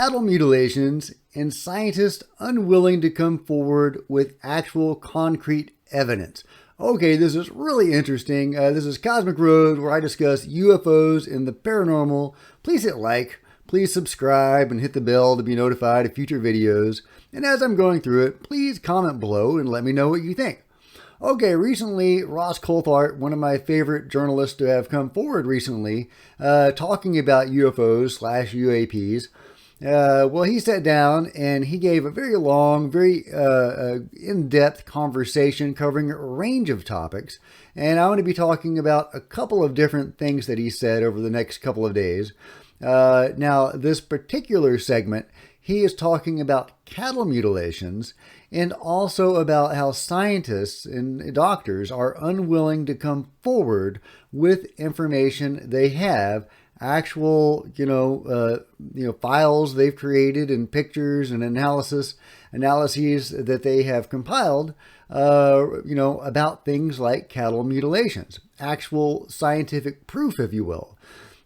cattle mutilations and scientists unwilling to come forward with actual concrete evidence. Okay, this is really interesting. This is Cosmic Road, where I discuss UFOs and the paranormal. Please hit like, please subscribe, and hit the bell to be notified of future videos. And as I'm going through it, please comment below and let me know what you think. Okay, recently, Ross Coulthart, one of my favorite journalists to have come forward recently, talking about UFOs/UAPs, well, he sat down and he gave a very long, very in-depth conversation covering a range of topics. And I want to be talking about a couple of different things that he said over the next couple of days. Now, this particular segment, he is talking about cattle mutilations and also about how scientists and doctors are unwilling to come forward with information they have, actual, files they've created and pictures and analyses that they have compiled, about things like cattle mutilations, actual scientific proof, if you will,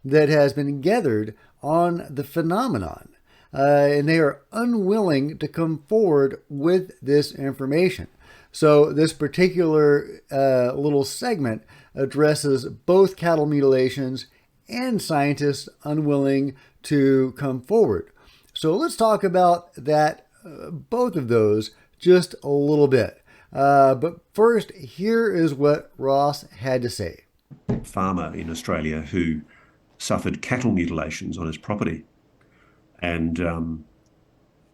that has been gathered on the phenomenon. And they are unwilling to come forward with this information. So this particular little segment addresses both cattle mutilations and scientists unwilling to come forward. So let's talk about that, both of those, just a little bit. But first, here is what Ross had to say. Farmer in Australia who suffered cattle mutilations on his property. And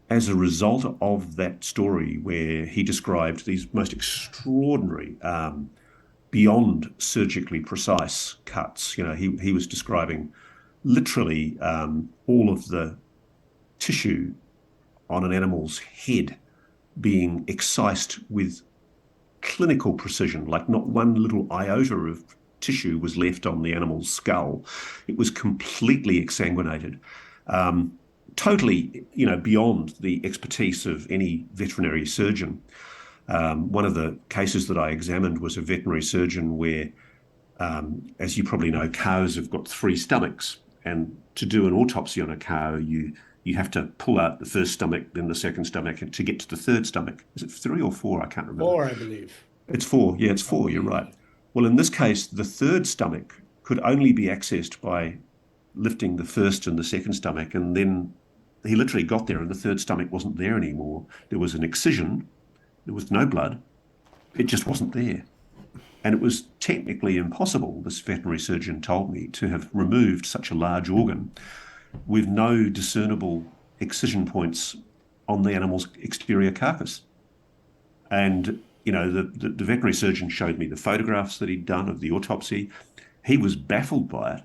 as a result of that story, where he described these most extraordinary, beyond surgically precise cuts, he was describing literally all of the tissue on an animal's head being excised with clinical precision, like not one little iota of tissue was left on the animal's skull. It was completely exsanguinated. Totally, beyond the expertise of any veterinary surgeon. One of the cases that I examined was a veterinary surgeon where, as you probably know, cows have got 3 stomachs. And to do an autopsy on a cow, you have to pull out the first stomach, then the second stomach, and to get to the third stomach. Is it 3 or 4? I can't remember. 4, I believe. It's 4. Yeah, it's 4. You're right. Well, in this case, the third stomach could only be accessed by lifting the first and the second stomach, and then he literally got there and the third stomach wasn't there anymore. There was an excision. There was no blood. It just wasn't there. And it was technically impossible, this veterinary surgeon told me, to have removed such a large organ with no discernible excision points on the animal's exterior carcass. And, the veterinary surgeon showed me the photographs that he'd done of the autopsy. He was baffled by it.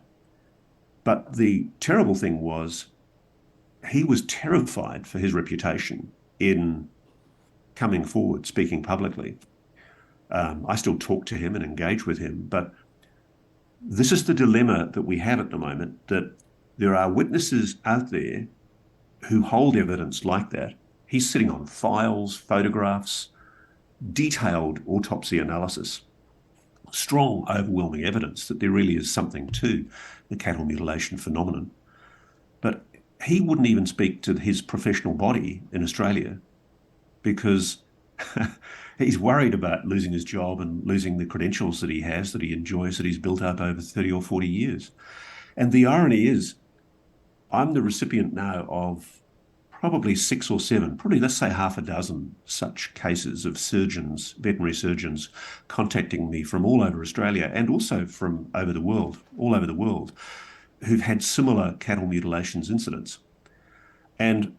But the terrible thing was, he was terrified for his reputation in coming forward, speaking publicly. I still talk to him and engage with him, but this is the dilemma that we have at the moment, that there are witnesses out there who hold evidence like that. He's sitting on files, photographs, detailed autopsy analysis, strong, overwhelming evidence that there really is something to the cattle mutilation phenomenon. But he wouldn't even speak to his professional body in Australia because he's worried about losing his job and losing the credentials that he has, that he enjoys, that he's built up over 30 or 40 years. And the irony is, I'm the recipient now of probably 6 or 7, probably let's say half a dozen such cases of surgeons, veterinary surgeons, contacting me from all over Australia and also from all over the world, who've had similar cattle mutilations incidents. And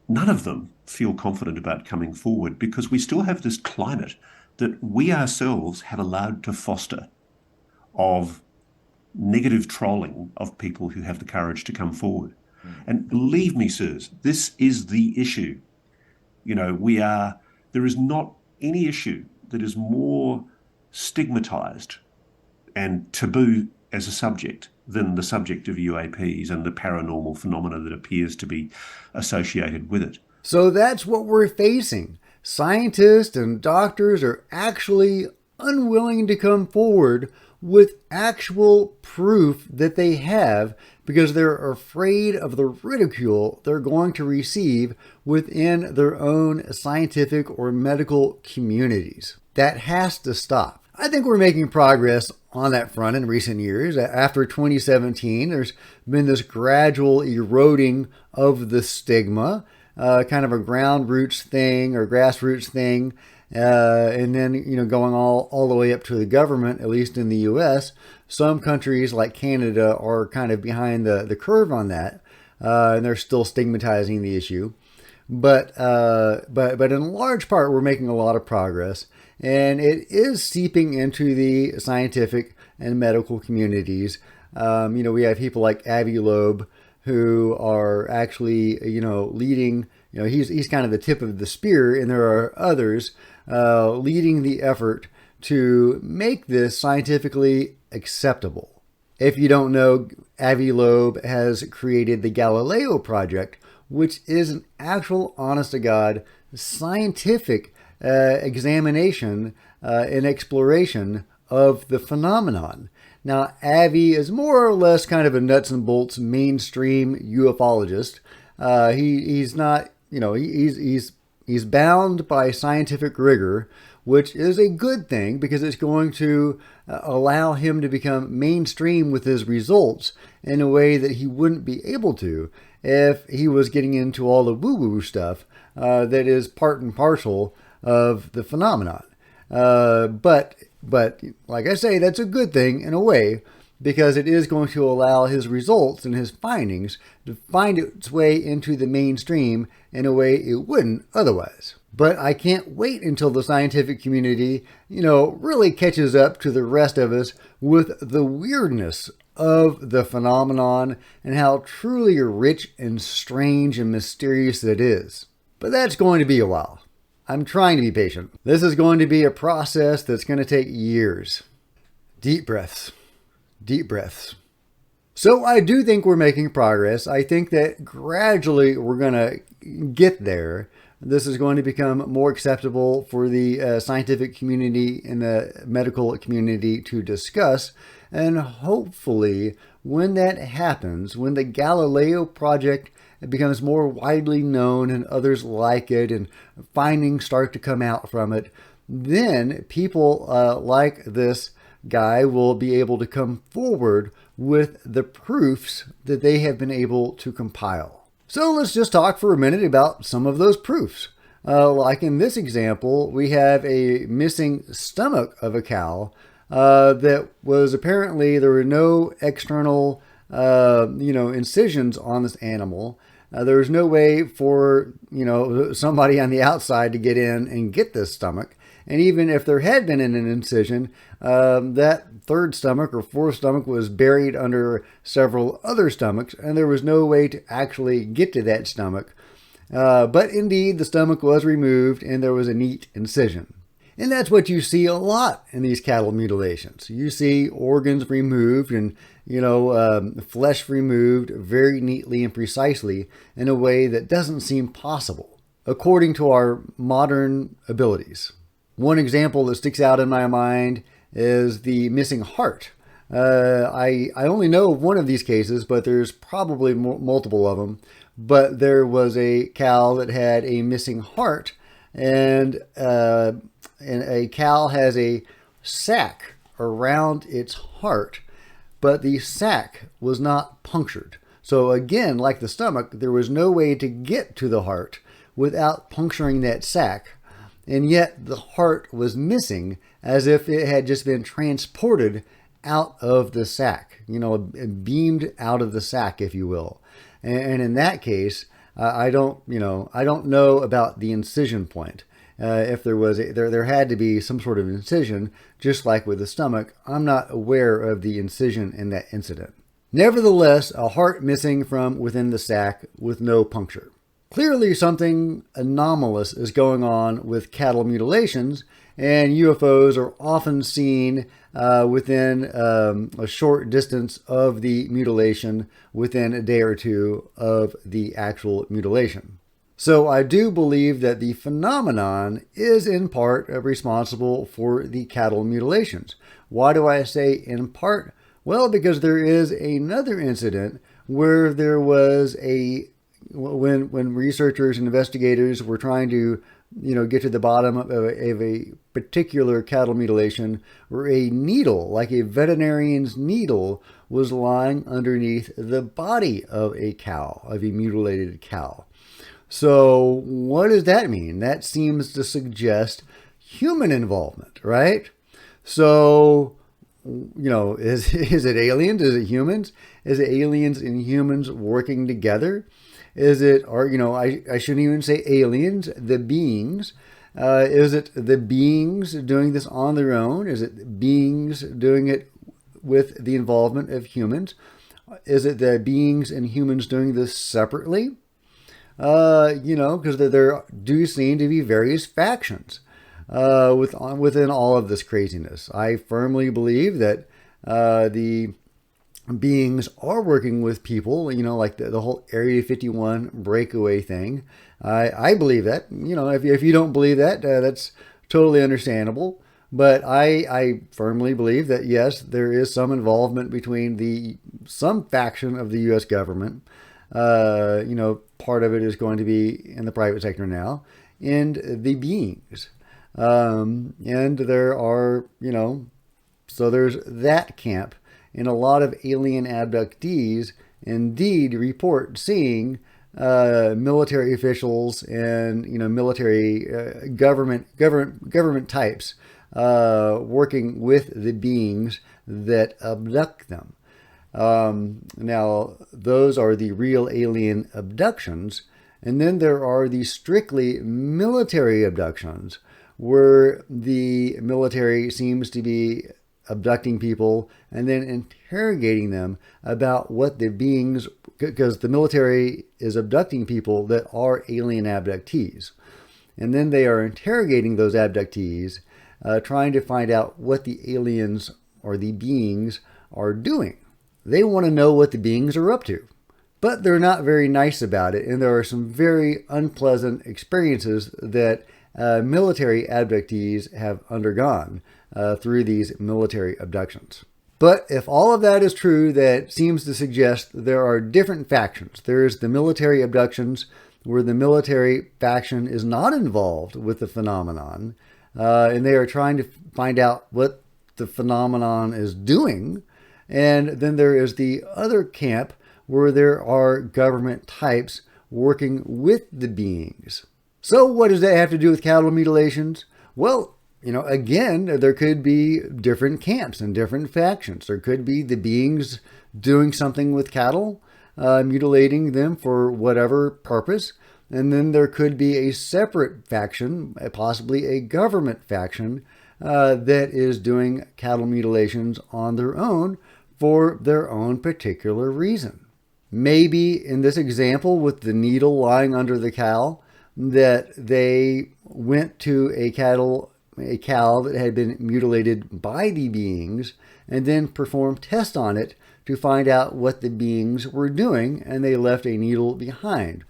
none of them feel confident about coming forward because we still have this climate that we ourselves have allowed to foster of negative trolling of people who have the courage to come forward. And believe me, sirs, this is the issue. There is not any issue that is more stigmatized and taboo as a subject than the subject of UAPs and the paranormal phenomena that appears to be associated with it. So that's what we're facing. Scientists and doctors are actually unwilling to come forward with actual proof that they have because they're afraid of the ridicule they're going to receive within their own scientific or medical communities. That has to stop. I think we're making progress on that front in recent years. After 2017, there's been this gradual eroding of the stigma, kind of a ground roots thing or grassroots thing, and then going all the way up to the government, at least in the U.S. Some countries like Canada are kind of behind the curve on that, and they're still stigmatizing the issue. But in large part, we're making a lot of progress, and it is seeping into the scientific and medical communities. We have people like Avi Loeb who are actually, leading. He's kind of the tip of the spear, and there are others leading the effort to make this scientifically acceptable. If you don't know, Avi Loeb has created the Galileo Project, which is an actual, honest-to-God, scientific examination and exploration of the phenomenon. Now, Avi is more or less kind of a nuts and bolts mainstream ufologist. He's not, he's bound by scientific rigor, which is a good thing because it's going to allow him to become mainstream with his results in a way that he wouldn't be able to if he was getting into all the woo-woo stuff that is part and parcel of the phenomenon. But like I say, that's a good thing in a way because it is going to allow his results and his findings to find its way into the mainstream in a way it wouldn't otherwise. But I can't wait until the scientific community, really catches up to the rest of us with the weirdness of the phenomenon and how truly rich and strange and mysterious it is. But that's going to be a while. I'm trying to be patient. This is going to be a process that's going to take years. Deep breaths. Deep breaths. So I do think we're making progress. I think that gradually we're going to get there. This is going to become more acceptable for the scientific community and the medical community to discuss. And hopefully, when that happens, when the Galileo Project becomes more widely known and others like it and findings start to come out from it, then people like this guy will be able to come forward with the proofs that they have been able to compile. So let's just talk for a minute about some of those proofs. Like in this example, we have a missing stomach of a cow that was apparently, there were no external, incisions on this animal. There was no way for, somebody on the outside to get in and get this stomach. And even if there had been an incision, that third stomach or fourth stomach was buried under several other stomachs, and there was no way to actually get to that stomach. But indeed, the stomach was removed, and there was a neat incision. And that's what you see a lot in these cattle mutilations. You see organs removed and, flesh removed very neatly and precisely in a way that doesn't seem possible, according to our modern abilities. One example that sticks out in my mind is the missing heart. I only know of one of these cases, but there's probably multiple of them. But there was a cow that had a missing heart, and a cow has a sac around its heart, but the sac was not punctured. So again, like the stomach, there was no way to get to the heart without puncturing that sac. And yet the heart was missing as if it had just been transported out of the sac, beamed out of the sac, if you will. And in that case, I don't know about the incision point. If there was, there had to be some sort of incision, just like with the stomach. I'm not aware of the incision in that incident. Nevertheless, a heart missing from within the sac with no puncture. Clearly something anomalous is going on with cattle mutilations, and UFOs are often seen within a short distance of the mutilation, within a day or two of the actual mutilation. So I do believe that the phenomenon is in part responsible for the cattle mutilations. Why do I say in part? Well, because there is another incident where there was when researchers and investigators were trying to get to the bottom of a particular cattle mutilation, where a needle, like a veterinarian's needle, was lying underneath the body of a cow, of a mutilated cow. So what does that mean? That seems to suggest human involvement, right? So, is it aliens? Is it humans? Is it aliens and humans working together? Is it, or, I shouldn't even say aliens, the beings. Is it the beings doing this on their own? Is it beings doing it with the involvement of humans? Is it the beings and humans doing this separately? Because there do seem to be various factions within all of this craziness. I firmly believe that the beings are working with people, like the whole Area 51 breakaway thing. I believe that. If you don't believe that, that's totally understandable. But I firmly believe that, yes, there is some involvement between some faction of the U.S. government. Part of it is going to be in the private sector now, and the beings. And there are, so there's that camp. And a lot of alien abductees indeed report seeing military officials and military government types working with the beings that abduct them. Now, those are the real alien abductions. And then there are the strictly military abductions, where the military seems to be abducting people and then interrogating them about what the beings, because the military is abducting people that are alien abductees. And then they are interrogating those abductees, trying to find out what the aliens or the beings are doing. They want to know what the beings are up to, but they're not very nice about it. And there are some very unpleasant experiences that military abductees have undergone through these military abductions. But if all of that is true, that seems to suggest there are different factions. There's the military abductions, where the military faction is not involved with the phenomenon, and they are trying to find out what the phenomenon is doing. And then there is the other camp, where there are government types working with the beings. So what does that have to do with cattle mutilations? Well, again, there could be different camps and different factions. There could be the beings doing something with cattle, mutilating them for whatever purpose. And then there could be a separate faction, possibly a government faction, that is doing cattle mutilations on their own for their own particular reason. Maybe in this example with the needle lying under the cow, that they went to a cow that had been mutilated by the beings and then performed tests on it to find out what the beings were doing, and they left a needle behind.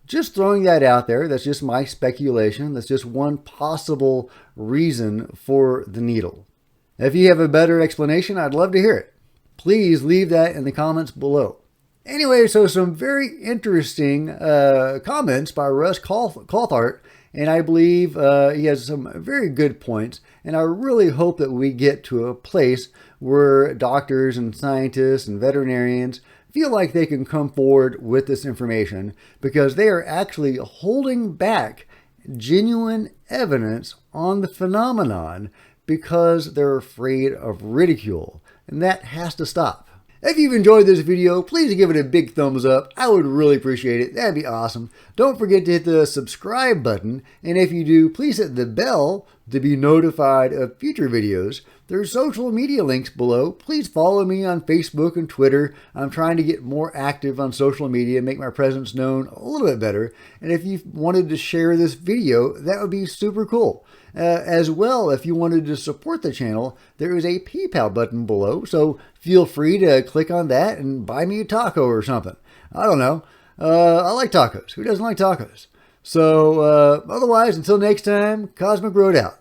Just throwing that out there. That's just my speculation. That's just one possible reason for the needle. If you have a better explanation, I'd love to hear it. Please leave that in the comments below. Anyway, so some very interesting comments by Russ Coulthart, and I believe he has some very good points, and I really hope that we get to a place where doctors and scientists and veterinarians feel like they can come forward with this information, because they are actually holding back genuine evidence on the phenomenon because they're afraid of ridicule, and that has to stop. If you've enjoyed this video, please give it a big thumbs up. I would really appreciate it. That'd be awesome. Don't forget to hit the subscribe button. And if you do, please hit the bell to be notified of future videos. There's social media links below. Please follow me on Facebook and Twitter. I'm trying to get more active on social media, make my presence known a little bit better. And if you wanted to share this video, that would be super cool. As well, if you wanted to support the channel, there is a PayPal button below, so feel free to click on that and buy me a taco or something. I don't know. I like tacos. Who doesn't like tacos? So, otherwise, until next time, Cosmic Road out.